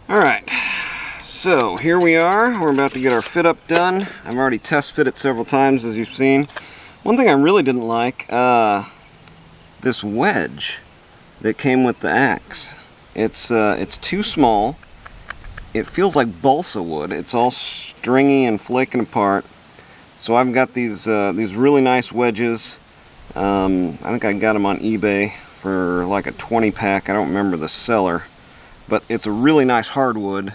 Alright, so here we are. We're about to get our fit up done. I've already test fit it several times, as you've seen. One thing I really didn't like, this wedge that came with the axe. It's too small. It feels like balsa wood. It's all stringy and flaking apart. So I've got these really nice wedges. I think I got them on eBay for like a 20 pack. I don't remember the seller. But it's a really nice hardwood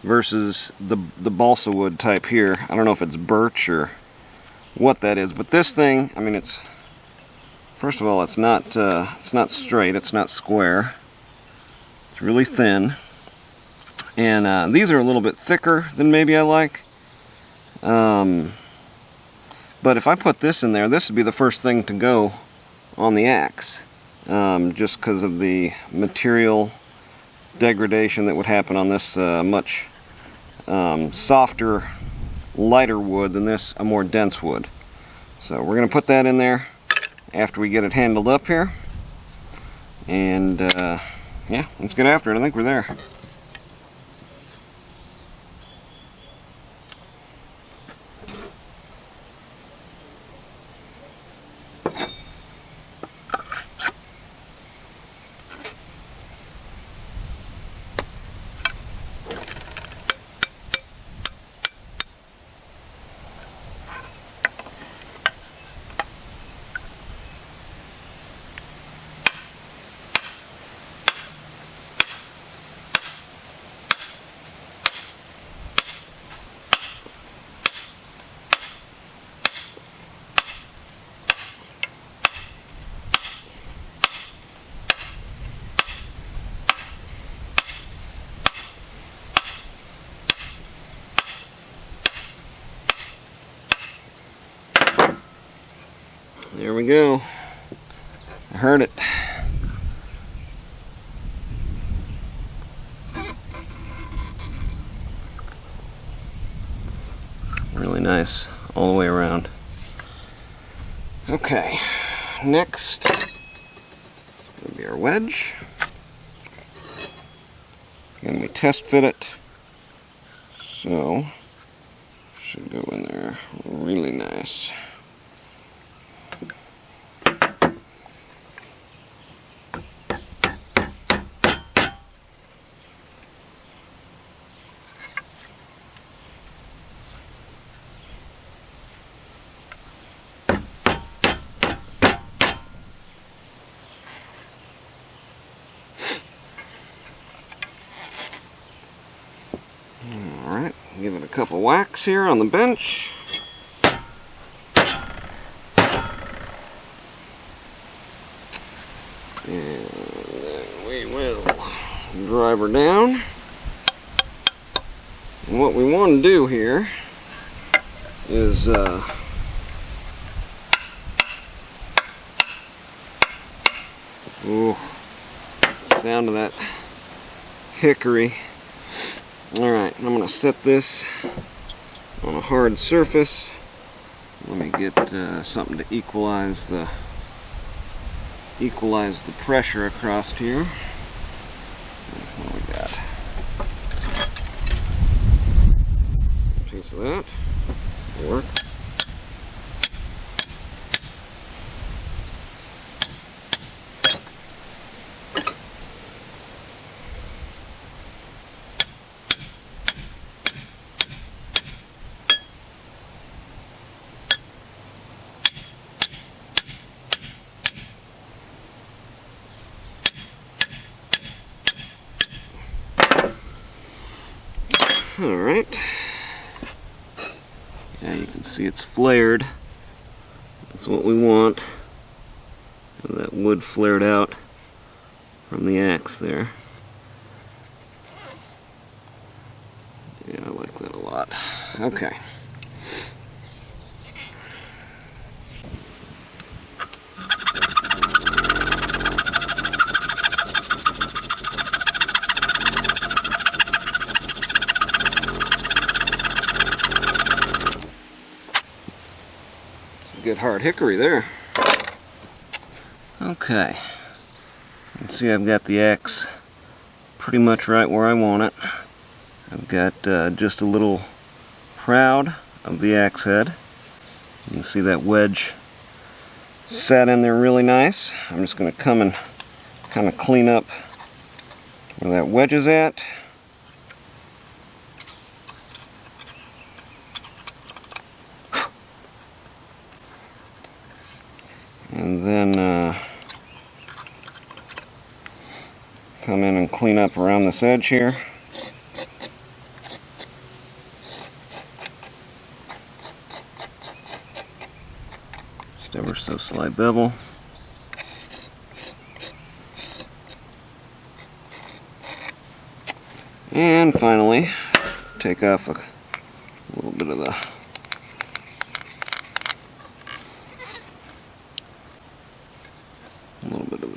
versus the balsa wood type here. I don't know if it's birch or what that is, but this thing, I mean, it's, first of all, it's not straight, it's not square. It's really thin, and these are a little bit thicker than maybe I like. But if I put this in there, this would be the first thing to go on the axe, just because of the material degradation that would happen on this much softer, lighter wood than this, a more dense wood. So we're going to put that in there after we get it handled up here. And yeah, let's get after it. I think we're there. There we go. I heard it. Really nice all the way around. Okay, next will be our wedge. Again, we test fit it, so should go in there really nice. Alright, give it a couple whacks here on the bench. And then we will drive her down. And what we want to do here is ooh, sound of that hickory. Alright, I'm going to set this on a hard surface. Let me get something to equalize the pressure across here. What do we got? A piece of that. That'll work. Alright. Yeah, you can see it's flared. That's what we want. Have that wood flared out from the axe there. Yeah, I like that a lot. Okay. Good hard hickory there. Okay. You can see I've got the axe pretty much right where I want it. I've got just a little proud of the axe head. You can see that wedge sat in there really nice. I'm just going to come and kind of clean up where that wedge is at. And then come in and clean up around this edge here. Just ever so slight bevel. And finally, take off a little bit of the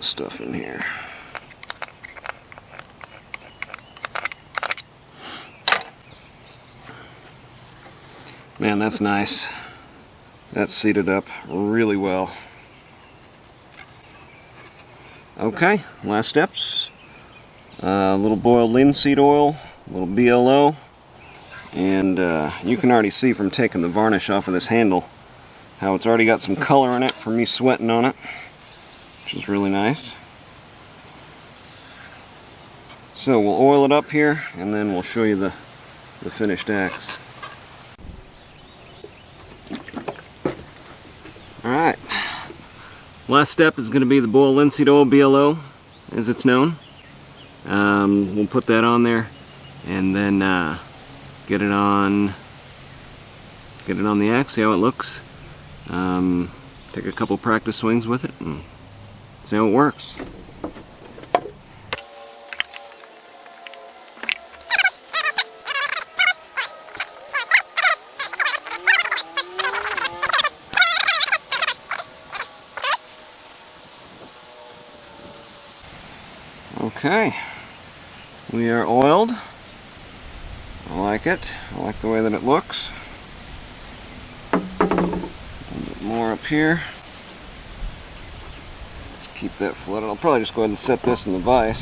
stuff in here. Man, that's nice. That's seated up really well. Okay, last steps. A little boiled linseed oil, a little BLO, and you can already see from taking the varnish off of this handle how it's already got some color in it from me sweating on it, which is really nice. So we'll oil it up here and then we'll show you the finished axe. Alright, last step is going to be the boiled linseed oil, BLO as it's known. We'll put that on there and then get it on the axe, see how it looks. Take a couple practice swings with it and see how it works. Okay, we are oiled. I like it. I like the way that it looks. A little bit more up here. Just keep that flooded. I'll probably just go ahead and set this in the vise.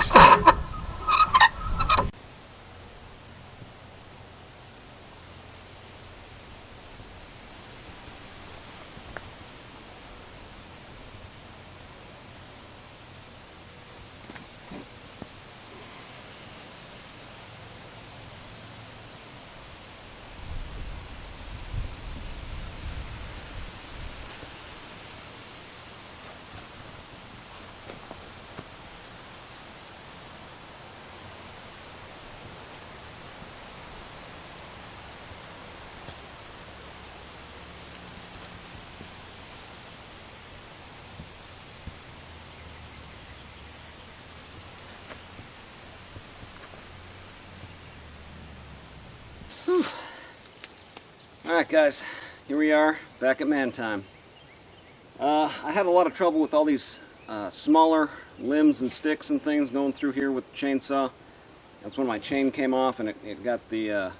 Alright guys, here we are, back at man time. I had a lot of trouble with all these smaller limbs and sticks and things going through here with the chainsaw. That's when my chain came off and it got the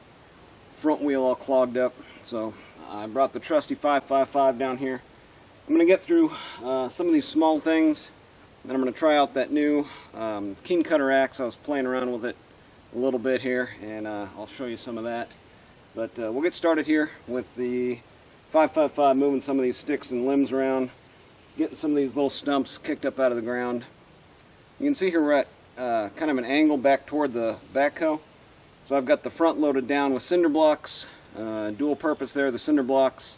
front wheel all clogged up. So I brought the trusty 555 down here. I'm going to get through some of these small things, then I'm going to try out that new KUTTER axe. I was playing around with it a little bit here, and I'll show you some of that. But we'll get started here with the 555, moving some of these sticks and limbs around, getting some of these little stumps kicked up out of the ground. You can see here we're at kind of an angle back toward the backhoe. So I've got the front loaded down with cinder blocks, dual purpose there. The cinder blocks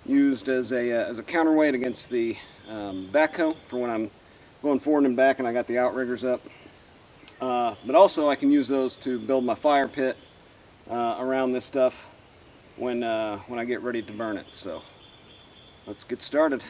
used as a counterweight against the backhoe for when I'm going forward and back and I got the outriggers up. But also I can use those to build my fire pit around this stuff when I get ready to burn it. So let's get started.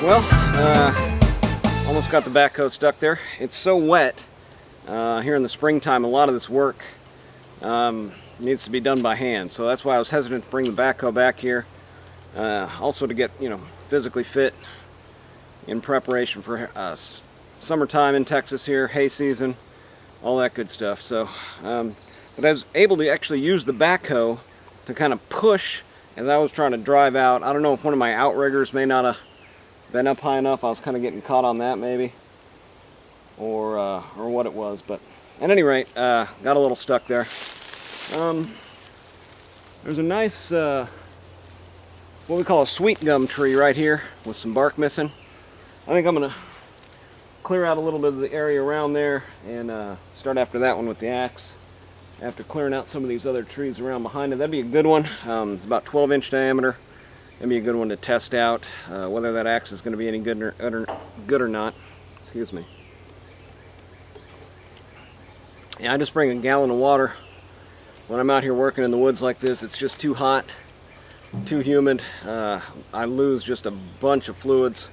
Well, almost got the backhoe stuck there. It's so wet here in the springtime, a lot of this work needs to be done by hand. So that's why I was hesitant to bring the backhoe back here. Also to get, physically fit in preparation for summertime in Texas here, hay season, all that good stuff. So, but I was able to actually use the backhoe to kind of push as I was trying to drive out. I don't know if one of my outriggers may not have been up high enough. I was kind of getting caught on that maybe, or what it was. But at any rate, got a little stuck there. There's a nice what we call a sweet gum tree right here with some bark missing. I think I'm gonna clear out a little bit of the area around there and start after that one with the axe. After clearing out some of these other trees around behind it, that'd be a good one. It's about 12-inch diameter. That'd be a good one to test out whether that axe is going to be any good or not. Excuse me. Yeah, I just bring a gallon of water when I'm out here working in the woods like this. It's just too hot, too humid. I lose just a bunch of fluids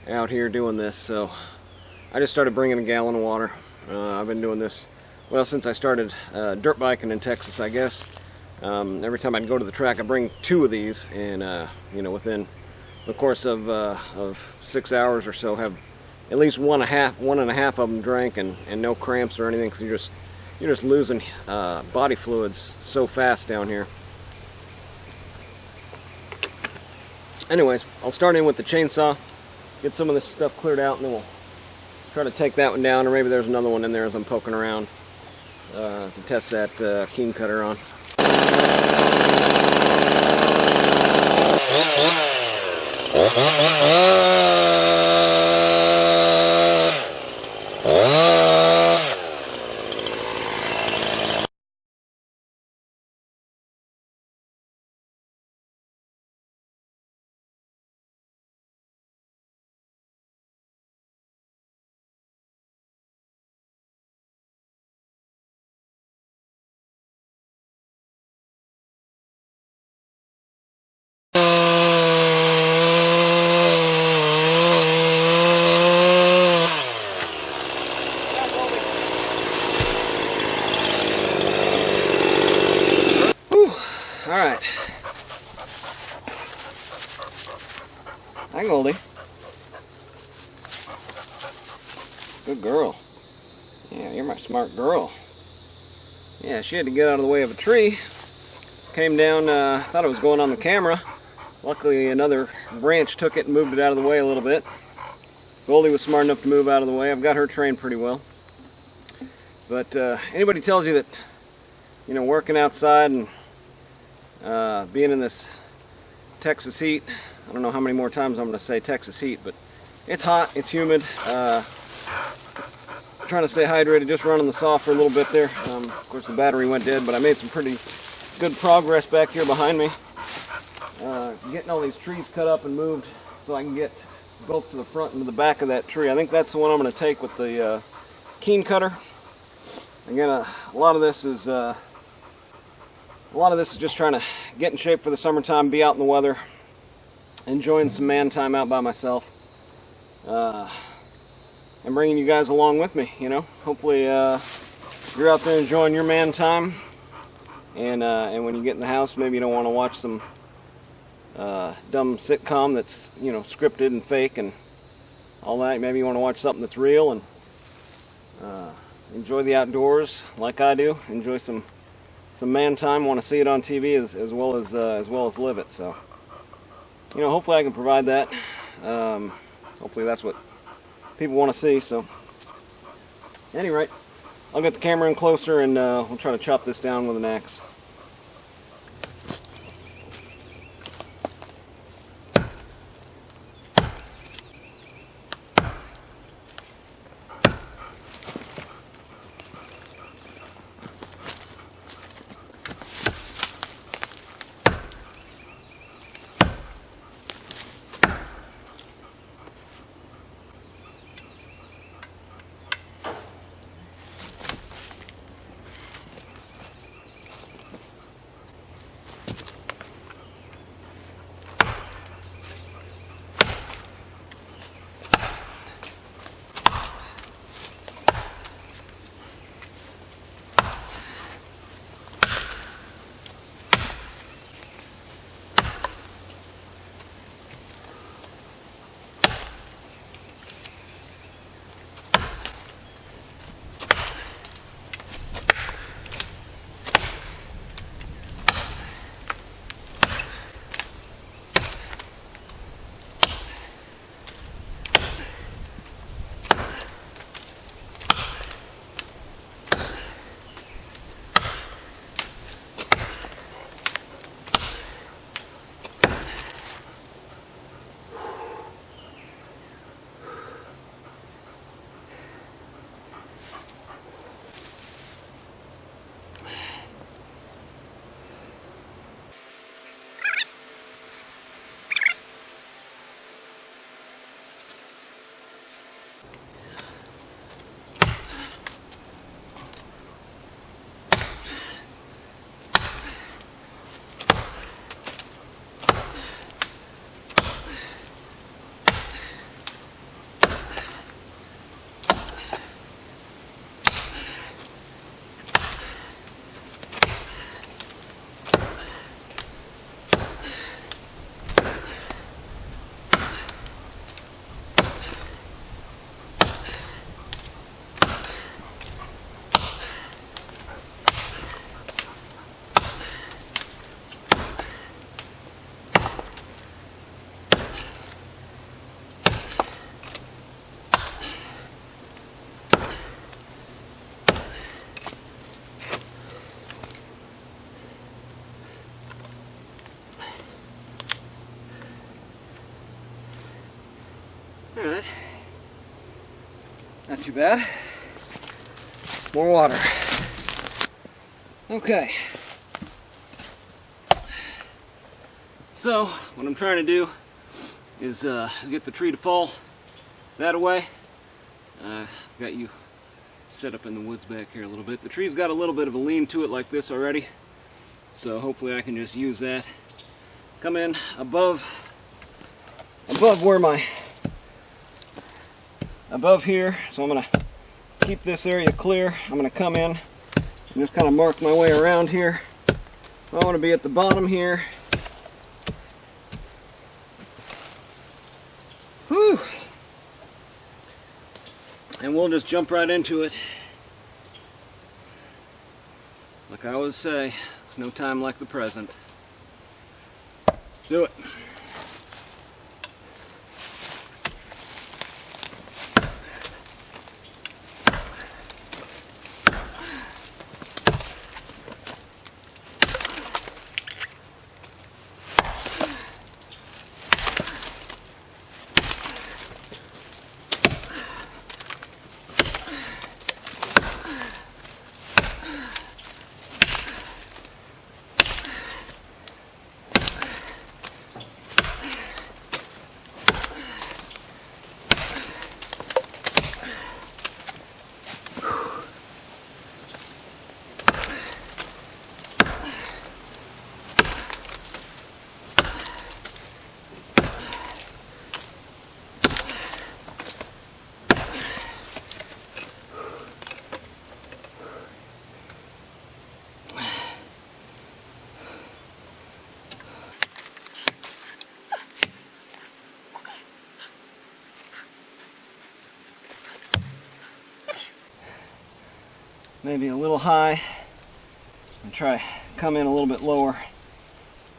out here doing this, so I just started bringing a gallon of water. I've been doing this, well, since I started dirt biking in Texas, I guess. Every time I'd go to the track, I'd bring 2 of these, and within the course of 6 hours or so, have at least one and a half of them drank, and no cramps or anything, because you're just losing body fluids so fast down here. Anyways, I'll start in with the chainsaw, get some of this stuff cleared out, and then we'll try to take that one down, or maybe there's another one in there as I'm poking around to test that keen cutter on. Hi, Goldie. Good girl. Yeah, you're my smart girl. Yeah, she had to get out of the way of a tree. Came down, thought it was going on the camera. Luckily, another branch took it and moved it out of the way a little bit. Goldie was smart enough to move out of the way. I've got her trained pretty well. But anybody tells you that, you know, working outside and being in this Texas heat, I don't know how many more times I'm going to say Texas heat, but it's hot, it's humid. Trying to stay hydrated, just running the saw for a little bit there. Of course the battery went dead, but I made some pretty good progress back here behind me. Getting all these trees cut up and moved so I can get both to the front and to the back of that tree. I think that's the one I'm going to take with the keen cutter. Again, a lot of this is just trying to get in shape for the summertime, be out in the weather, enjoying some man time out by myself. And bringing you guys along with me, you know. Hopefully you're out there enjoying your man time, and when you get in the house, maybe you don't want to watch some dumb sitcom that's, you know, scripted and fake and all that. Maybe you want to watch something that's real and enjoy the outdoors like I do. Enjoy some man time. Want to see it on TV as well as live it. So, you know, hopefully I can provide that. Hopefully that's what people want to see. So, at any rate, I'll get the camera in closer and we'll try to chop this down with an axe. Alright, not too bad. More water. Okay. So, what I'm trying to do is get the tree to fall that way. I've got you set up in the woods back here a little bit. The tree's got a little bit of a lean to it like this already, so hopefully I can just use that. Come in above where above here, so I'm going to keep this area clear. I'm going to come in and just kind of mark my way around here. I want to be at the bottom here. and we'll just jump right into it. Like I always say, there's no time like the present. Let's do it. Maybe a little high, and try to come in a little bit lower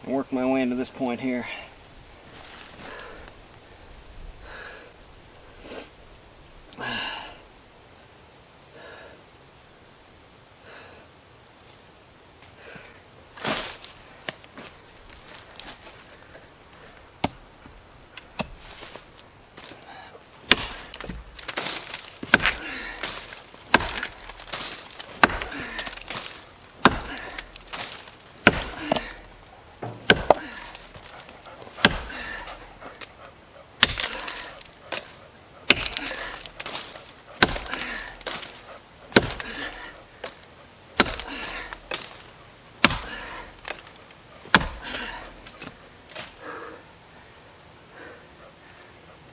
and work my way into this point here.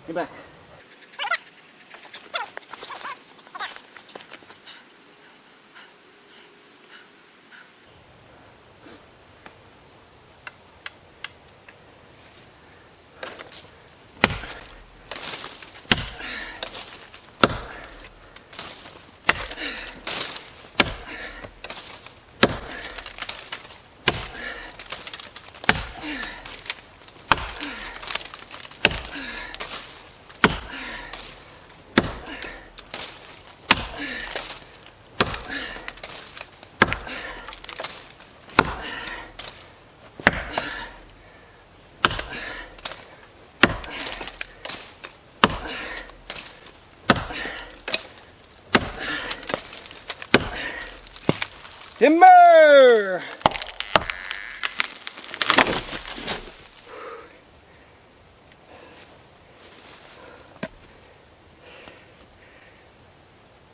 Get back. Timber!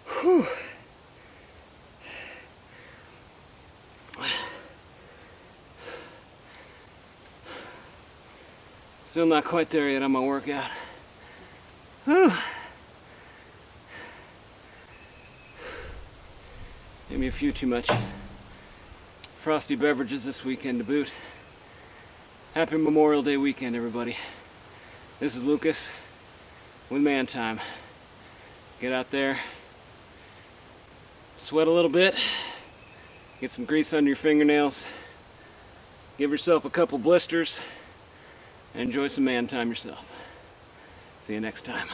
Whew. Still not quite there yet on my workout. Whew. Maybe a few too much frosty beverages this weekend to boot. Happy Memorial Day weekend, everybody. This is Lucas with Man Time. Get out there, sweat a little bit, get some grease under your fingernails, give yourself a couple blisters, and enjoy some man time yourself. See you next time.